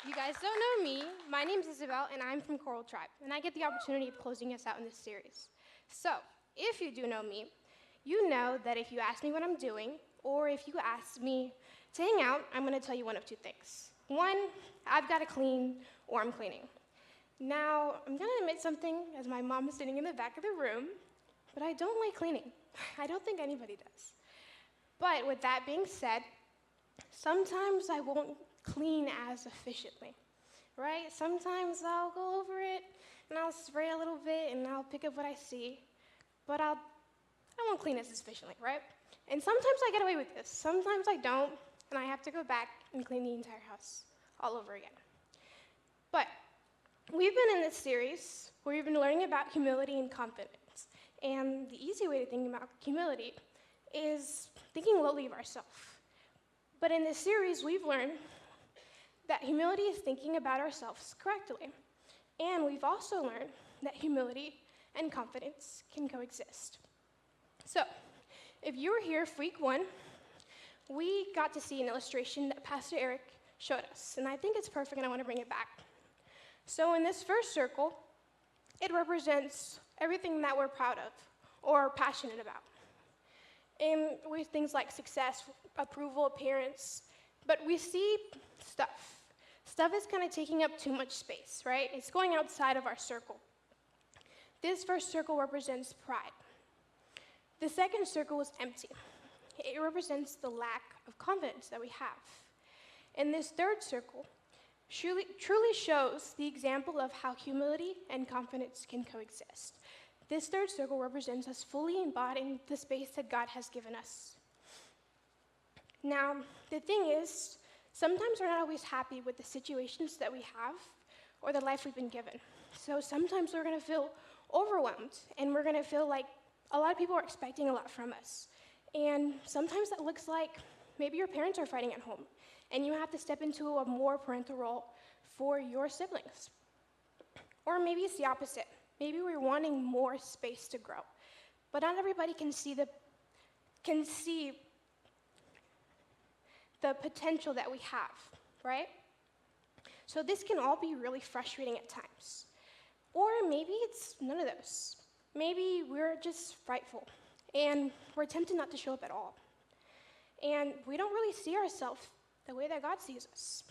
You guys don't know me. My name's Isabel, and I'm from Coral Tribe, and I get the opportunity of closing us out in this series. So, if you do know me, you know that if you ask me what I'm doing, or if you ask me to hang out, I'm going to tell you one of two things. One, I've got to clean, or I'm cleaning. Now, I'm going to admit something, as my mom is sitting in the back of the room, but I don't like cleaning. I don't think anybody does. But with that being said, sometimes I won't clean as efficiently, right? Sometimes I'll go over it and I'll spray a little bit and I'll pick up what I see, but I won't clean as efficiently, right? And sometimes I get away with this. Sometimes I don't, and I have to go back and clean the entire house all over again. But we've been in this series where we've been learning about humility and confidence. And the easy way to think about humility is thinking lowly of ourselves. But in this series, we've learned that humility is thinking about ourselves correctly. And we've also learned that humility and confidence can coexist. So, if you were here for week 1, we got to see an illustration that Pastor Eric showed us. And I think it's perfect, and I want to bring it back. So in this first circle, it represents everything that we're proud of or passionate about. And with things like success, approval, appearance, but we see stuff. Stuff is kind of taking up too much space, right? It's going outside of our circle. This first circle represents pride. The second circle is empty. It represents the lack of confidence that we have. And this third circle truly shows the example of how humility and confidence can coexist. This third circle represents us fully embodying the space that God has given us. Now, the thing is, sometimes we're not always happy with the situations that we have or the life we've been given. So sometimes we're going to feel overwhelmed, and we're going to feel like a lot of people are expecting a lot from us. And sometimes that looks like maybe your parents are fighting at home, and you have to step into a more parental role for your siblings. Or maybe it's the opposite. Maybe we're wanting more space to grow. But not everybody can see the potential that we have, right? So this can all be really frustrating at times. Or maybe it's none of those. Maybe we're just frightful, and we're tempted not to show up at all. And we don't really see ourselves the way that God sees us.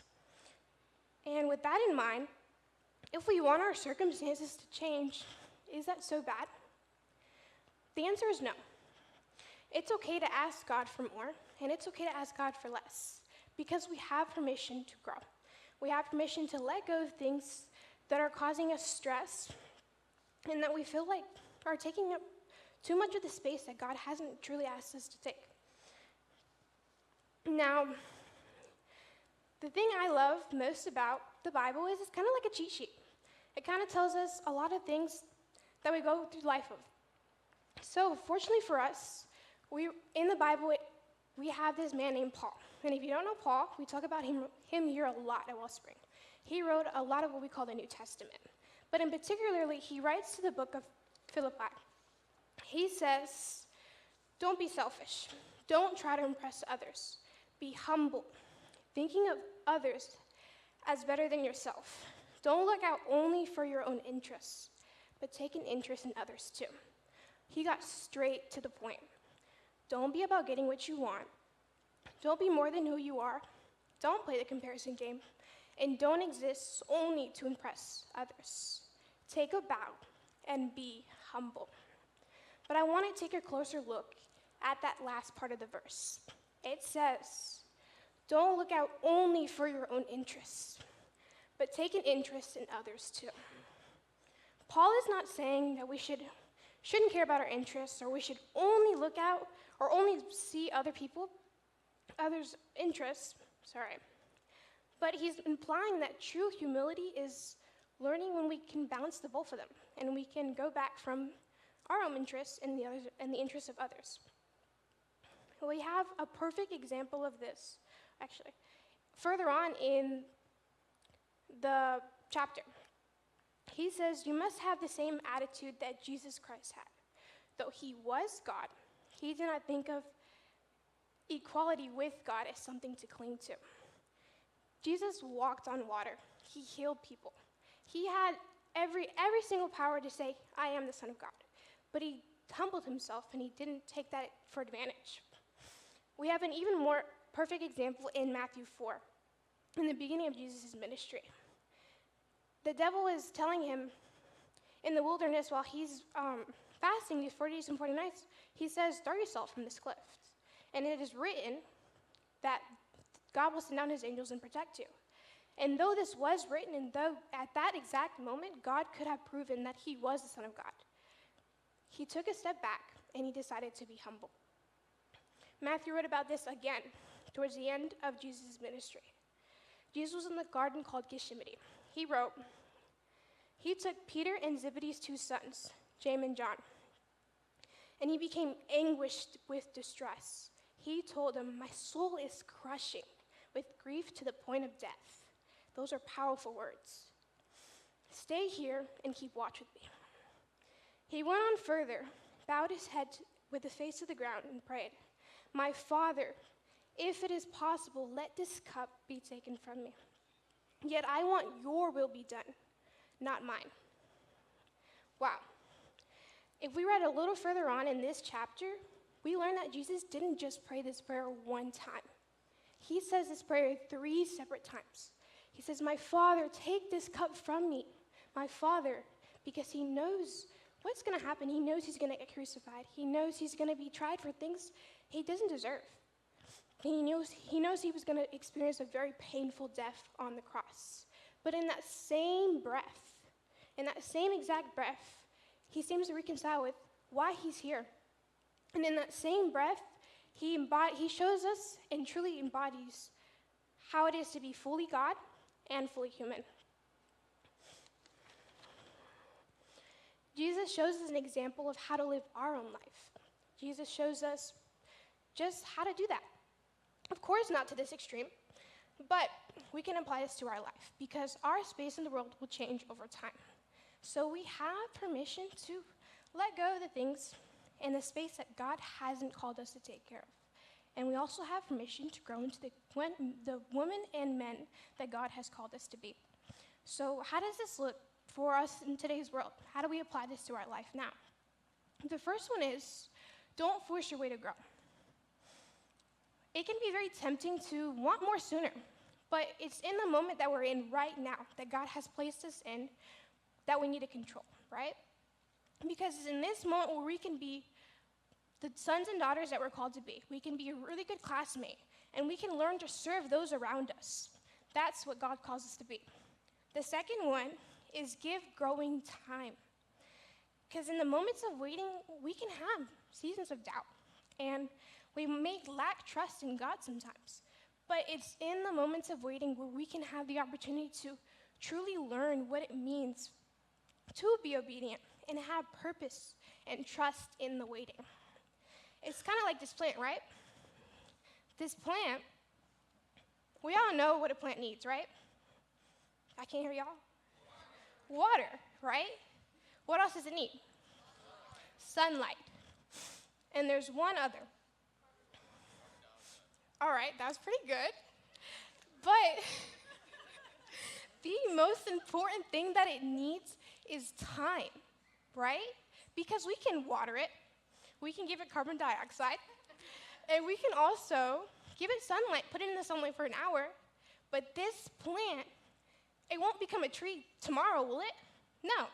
And with that in mind, if we want our circumstances to change, is that so bad? The answer is no. It's okay to ask God for more, and it's okay to ask God for less, because we have permission to grow. We have permission to let go of things that are causing us stress and that we feel like are taking up too much of the space that God hasn't truly asked us to take. Now, the thing I love most about the Bible is it's kind of like a cheat sheet. It kind of tells us a lot of things that we go through life of. So, fortunately for us, in the Bible, we have this man named Paul. And if you don't know Paul, we talk about him here a lot at Wellspring. He wrote a lot of what we call the New Testament. But in particularly, he writes to the book of Philippi. He says, don't be selfish. Don't try to impress others. Be humble, thinking of others as better than yourself. Don't look out only for your own interests, but take an interest in others too. He got straight to the point. Don't be about getting what you want. Don't be more than who you are. Don't play the comparison game. And don't exist only to impress others. Take a bow and be humble. But I want to take a closer look at that last part of the verse. It says, don't look out only for your own interests, but take an interest in others too. Paul is not saying that we shouldn't care about our interests, or we should only look out or only see others' interests, But he's implying that true humility is learning when we can balance the both of them, and we can go back from our own interests and the interests of others. We have a perfect example of this, actually, further on in the chapter. He says, you must have the same attitude that Jesus Christ had. Though he was God, he did not think of equality with God as something to cling to. Jesus walked on water. He healed people. He had every single power to say, I am the Son of God. But he humbled himself, and he didn't take that for advantage. We have an even more perfect example in Matthew 4, in the beginning of Jesus' ministry. The devil is telling him in the wilderness while he's fasting these 40 days and 40 nights, he says, throw yourself from this cliff. And it is written that God will send down his angels and protect you. And though this was written, and though at that exact moment God could have proven that he was the Son of God, he took a step back and he decided to be humble. Matthew wrote about this again towards the end of Jesus' ministry. Jesus was in the garden called Gethsemane. He wrote, he took Peter and Zebedee's two sons, James and John, and he became anguished with distress. He told them, my soul is crushing with grief to the point of death. Those are powerful words. Stay here and keep watch with me. He went on further, bowed his head with his face to the ground and prayed, my Father, if it is possible, let this cup be taken from me. Yet I want your will be done, not mine. Wow. If we read a little further on in this chapter, we learn that Jesus didn't just pray this prayer one time. He says this prayer 3 separate times. He says, my Father, take this cup from me. My Father, because he knows what's going to happen. He knows he's going to get crucified. He knows he's going to be tried for things he doesn't deserve. He knows he was going to experience a very painful death on the cross. But in that same breath, in that same exact breath, he seems to reconcile with why he's here. And in that same breath, he shows us and truly embodies how it is to be fully God and fully human. Jesus shows us an example of how to live our own life. Jesus shows us just how to do that. Of course, not to this extreme, but we can apply this to our life because our space in the world will change over time. So we have permission to let go of the things in the space that God hasn't called us to take care of. And we also have permission to grow into the women and men that God has called us to be. So how does this look for us in today's world? How do we apply this to our life now? The first one is, don't force your way to grow. It can be very tempting to want more sooner, but it's in the moment that we're in right now that God has placed us in that we need to control, right? Because it's in this moment where we can be the sons and daughters that we're called to be. We can be a really good classmate, and we can learn to serve those around us. That's what God calls us to be. The second one is give growing time. Because in the moments of waiting, we can have seasons of doubt, and we may lack trust in God sometimes. But it's in the moments of waiting where we can have the opportunity to truly learn what it means to be obedient and have purpose and trust in the waiting. It's kind of like this plant, right? This plant, we all know what a plant needs, right? I can't hear y'all. Water, right? What else does it need? Sunlight. And there's one other. All right, that was pretty good. But the most important thing that it needs is time, right? Because we can water it, we can give it carbon dioxide, and we can also give it sunlight, put it in the sunlight for an hour. But this plant, it won't become a tree tomorrow, will it? No.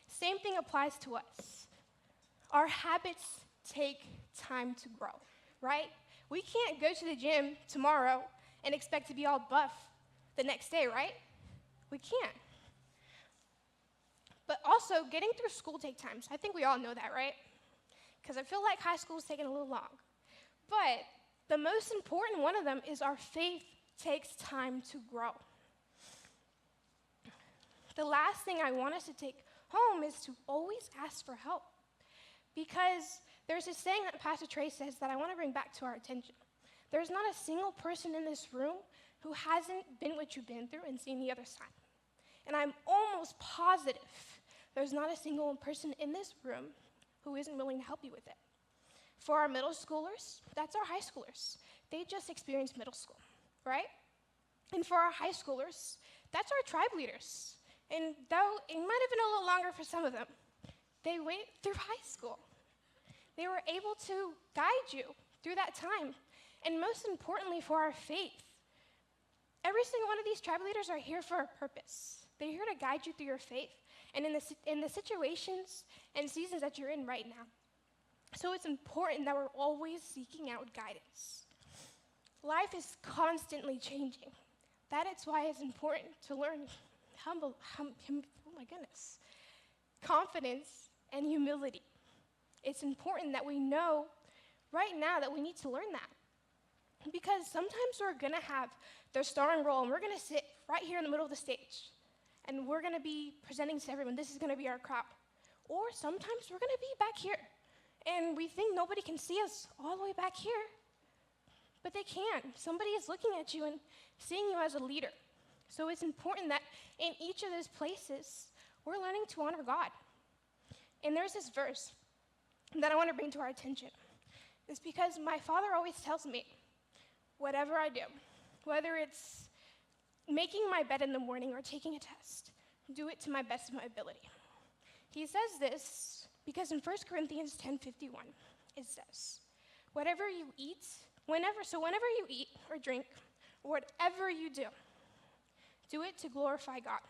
Same thing applies to us. Our habits take time to grow, right? We can't go to the gym tomorrow and expect to be all buff the next day, right? We can't. But also, getting through school takes time. I think we all know that, right? Because I feel like high school is taking a little long. But the most important one of them is our faith takes time to grow. The last thing I want us to take home is to always ask for help. Because there's this saying that Pastor Trey says that I want to bring back to our attention. There's not a single person in this room who hasn't been what you've been through and seen the other side. And I'm almost positive there's not a single person in this room who isn't willing to help you with it. For our middle schoolers, that's our high schoolers. They just experienced middle school, right? And for our high schoolers, that's our tribe leaders. And though it might have been a little longer for some of them, they went through high school. They were able to guide you through that time. And most importantly, for our faith, every single one of these tribe leaders are here for a purpose. They're here to guide you through your faith and in the situations and seasons that you're in right now. So it's important that we're always seeking out guidance. Life is constantly changing. That is why it's important to learn confidence and humility. It's important that we know right now that we need to learn that. Because sometimes we're going to have the starring role, and we're going to sit right here in the middle of the stage, and we're going to be presenting to everyone. This is going to be our crowd. Or sometimes we're going to be back here, and we think nobody can see us all the way back here, but they can. Somebody is looking at you and seeing you as a leader. So it's important that in each of those places, we're learning to honor God. And there's this verse that I want to bring to our attention. It's because my father always tells me, whatever I do, whether it's making my bed in the morning or taking a test, do it to my best of my ability. He says this because in 1 Corinthians 10:51, it says, whenever you eat or drink, or whatever you do it to glorify God.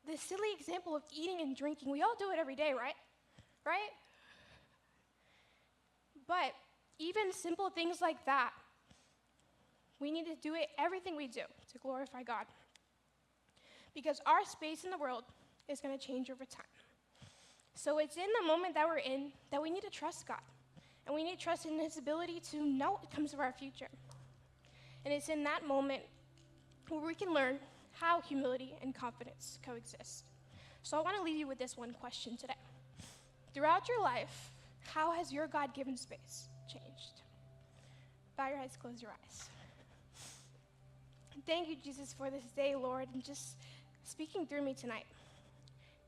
This silly example of eating and drinking, we all do it every day, right? Right? But even simple things like that, we need to do it, everything we do, to glorify God. Because our space in the world is going to change over time. So it's in the moment that we're in that we need to trust God. And we need to trust in His ability to know what comes of our future. And it's in that moment where we can learn how humility and confidence coexist. So I want to leave you with this one question today. Throughout your life, how has your God-given space changed? Bow your heads, close your eyes. Thank you, Jesus, for this day, Lord, and just speaking through me tonight.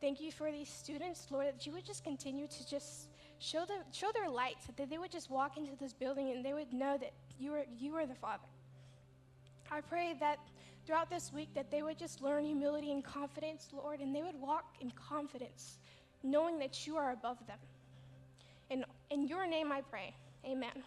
Thank you for these students, Lord, that you would just continue to just show their lights, that they would just walk into this building and they would know that you are the Father. I pray that throughout this week that they would just learn humility and confidence, Lord, and they would walk in confidence, knowing that you are above them. In your name I pray, amen.